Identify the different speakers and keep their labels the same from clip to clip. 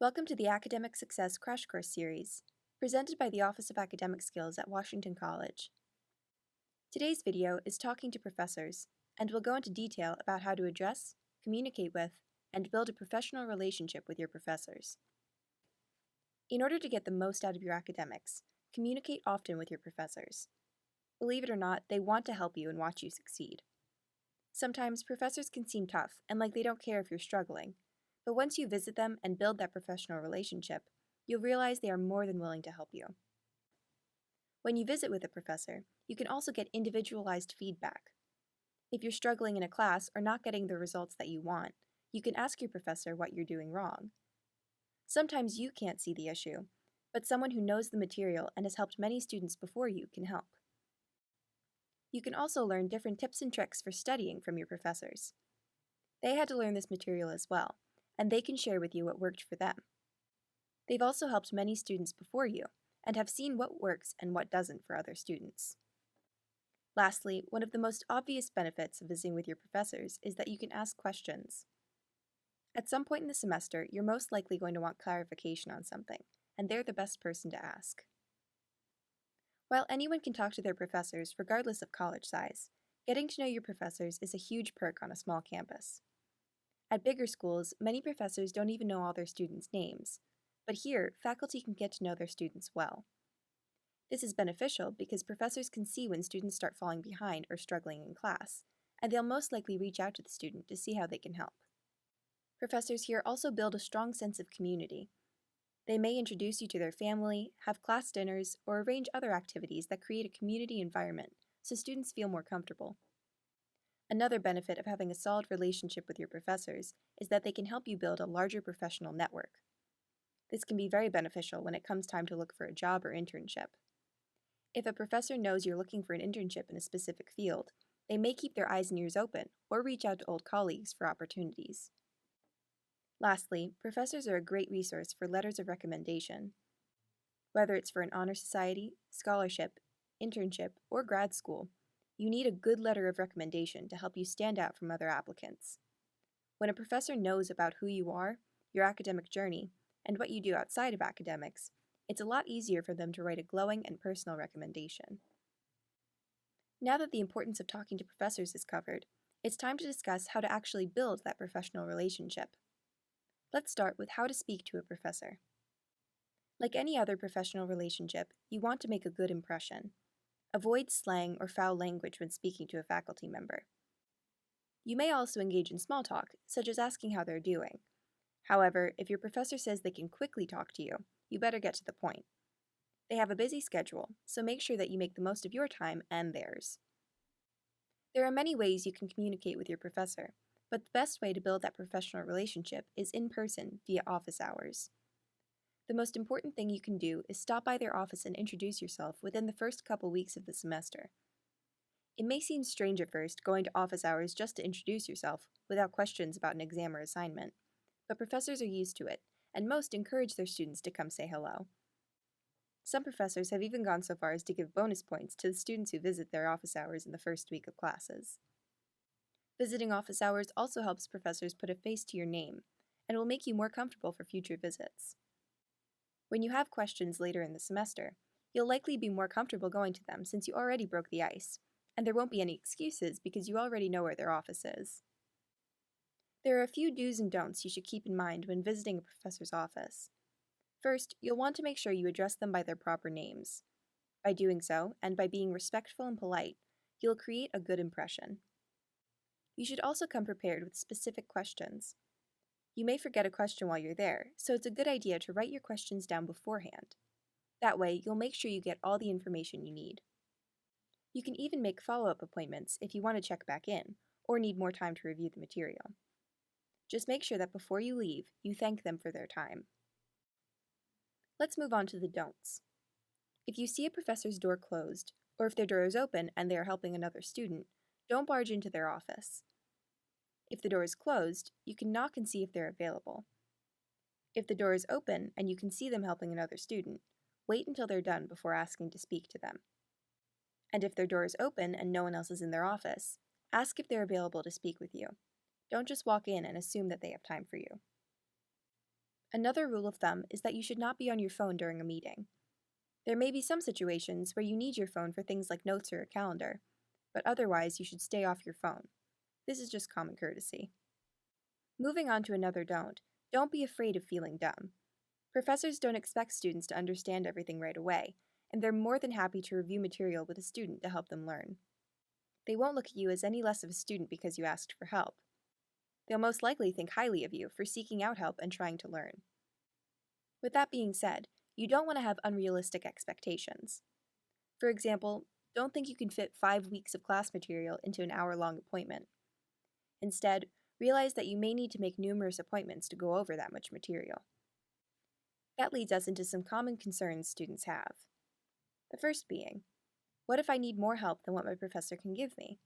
Speaker 1: Welcome to the Academic Success Crash Course series, presented by the Office of Academic Skills at Washington College. Today's video is talking to professors, and we'll go into detail about how to address, communicate with, and build a professional relationship with your professors. In order to get the most out of your academics, communicate often with your professors. Believe it or not, they want to help you and watch you succeed. Sometimes professors can seem tough and like they don't care if you're struggling, but once you visit them and build that professional relationship, you'll realize they are more than willing to help you. When you visit with a professor, you can also get individualized feedback. If you're struggling in a class or not getting the results that you want, you can ask your professor what you're doing wrong. Sometimes you can't see the issue, but someone who knows the material and has helped many students before you can help. You can also learn different tips and tricks for studying from your professors. They had to learn this material as well, and they can share with you what worked for them. They've also helped many students before you, and have seen what works and what doesn't for other students. Lastly, one of the most obvious benefits of visiting with your professors is that you can ask questions. At some point in the semester, you're most likely going to want clarification on something, and they're the best person to ask. While anyone can talk to their professors regardless of college size, getting to know your professors is a huge perk on a small campus. At bigger schools, many professors don't even know all their students' names, but here, faculty can get to know their students well. This is beneficial because professors can see when students start falling behind or struggling in class, and they'll most likely reach out to the student to see how they can help. Professors here also build a strong sense of community. They may introduce you to their family, have class dinners, or arrange other activities that create a community environment so students feel more comfortable. Another benefit of having a solid relationship with your professors is that they can help you build a larger professional network. This can be very beneficial when it comes time to look for a job or internship. If a professor knows you're looking for an internship in a specific field, they may keep their eyes and ears open or reach out to old colleagues for opportunities. Lastly, professors are a great resource for letters of recommendation. Whether it's for an honor society, scholarship, internship, or grad school, you need a good letter of recommendation to help you stand out from other applicants. When a professor knows about who you are, your academic journey, and what you do outside of academics, it's a lot easier for them to write a glowing and personal recommendation. Now that the importance of talking to professors is covered, it's time to discuss how to actually build that professional relationship. Let's start with how to speak to a professor. Like any other professional relationship, you want to make a good impression. Avoid slang or foul language when speaking to a faculty member. You may also engage in small talk, such as asking how they're doing. However, if your professor says they can quickly talk to you, you better get to the point. They have a busy schedule, so make sure that you make the most of your time and theirs. There are many ways you can communicate with your professor, but the best way to build that professional relationship is in person via office hours. The most important thing you can do is stop by their office and introduce yourself within the first couple weeks of the semester. It may seem strange at first going to office hours just to introduce yourself without questions about an exam or assignment, but professors are used to it, and most encourage their students to come say hello. Some professors have even gone so far as to give bonus points to the students who visit their office hours in the first week of classes. Visiting office hours also helps professors put a face to your name, and will make you more comfortable for future visits. When you have questions later in the semester, you'll likely be more comfortable going to them since you already broke the ice, and there won't be any excuses because you already know where their office is. There are a few do's and don'ts you should keep in mind when visiting a professor's office. First, you'll want to make sure you address them by their proper names. By doing so, and by being respectful and polite, you'll create a good impression. You should also come prepared with specific questions. You may forget a question while you're there, so it's a good idea to write your questions down beforehand. That way, you'll make sure you get all the information you need. You can even make follow-up appointments if you want to check back in, or need more time to review the material. Just make sure that before you leave, you thank them for their time. Let's move on to the don'ts. If you see a professor's door closed, or if their door is open and they are helping another student, don't barge into their office. If the door is closed, you can knock and see if they're available. If the door is open and you can see them helping another student, wait until they're done before asking to speak to them. And if their door is open and no one else is in their office, ask if they're available to speak with you. Don't just walk in and assume that they have time for you. Another rule of thumb is that you should not be on your phone during a meeting. There may be some situations where you need your phone for things like notes or a calendar, but otherwise you should stay off your phone. This is just common courtesy. Moving on to another don't be afraid of feeling dumb. Professors don't expect students to understand everything right away, and they're more than happy to review material with a student to help them learn. They won't look at you as any less of a student because you asked for help. They'll most likely think highly of you for seeking out help and trying to learn. With that being said, you don't want to have unrealistic expectations. For example, don't think you can fit 5 weeks of class material into an hour-long appointment. Instead, realize that you may need to make numerous appointments to go over that much material. That leads us into some common concerns students have. The first being, what if I need more help than what my professor can give me?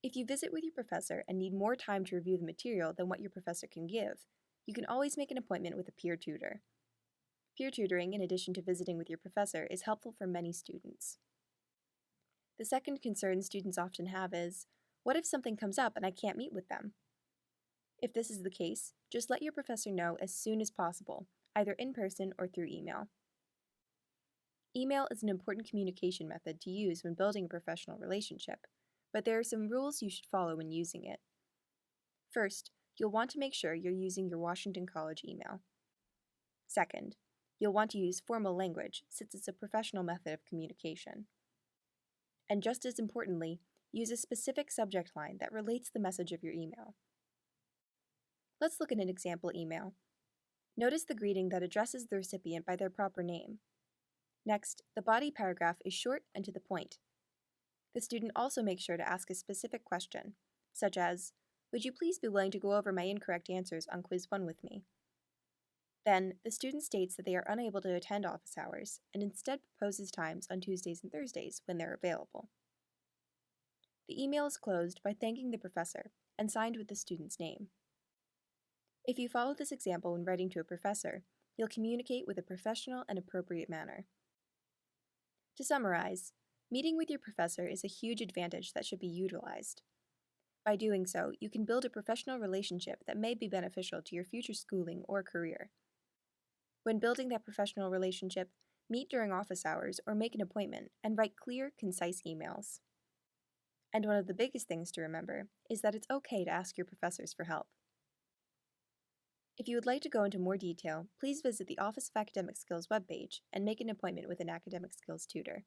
Speaker 1: If you visit with your professor and need more time to review the material than what your professor can give, you can always make an appointment with a peer tutor. Peer tutoring, in addition to visiting with your professor, is helpful for many students. The second concern students often have is, what if something comes up and I can't meet with them? If this is the case, just let your professor know as soon as possible, either in person or through email. Email is an important communication method to use when building a professional relationship, but there are some rules you should follow when using it. First, you'll want to make sure you're using your Washington College email. Second, you'll want to use formal language since it's a professional method of communication. And just as importantly, use a specific subject line that relates the message of your email. Let's look at an example email. Notice the greeting that addresses the recipient by their proper name. Next, the body paragraph is short and to the point. The student also makes sure to ask a specific question, such as, would you please be willing to go over my incorrect answers on Quiz 1 with me? Then, the student states that they are unable to attend office hours and instead proposes times on Tuesdays and Thursdays when they're available. The email is closed by thanking the professor and signed with the student's name. If you follow this example when writing to a professor, you'll communicate with a professional and appropriate manner. To summarize, meeting with your professor is a huge advantage that should be utilized. By doing so, you can build a professional relationship that may be beneficial to your future schooling or career. When building that professional relationship, meet during office hours or make an appointment and write clear, concise emails. And one of the biggest things to remember is that it's okay to ask your professors for help. If you would like to go into more detail, please visit the Office of Academic Skills webpage and make an appointment with an academic skills tutor.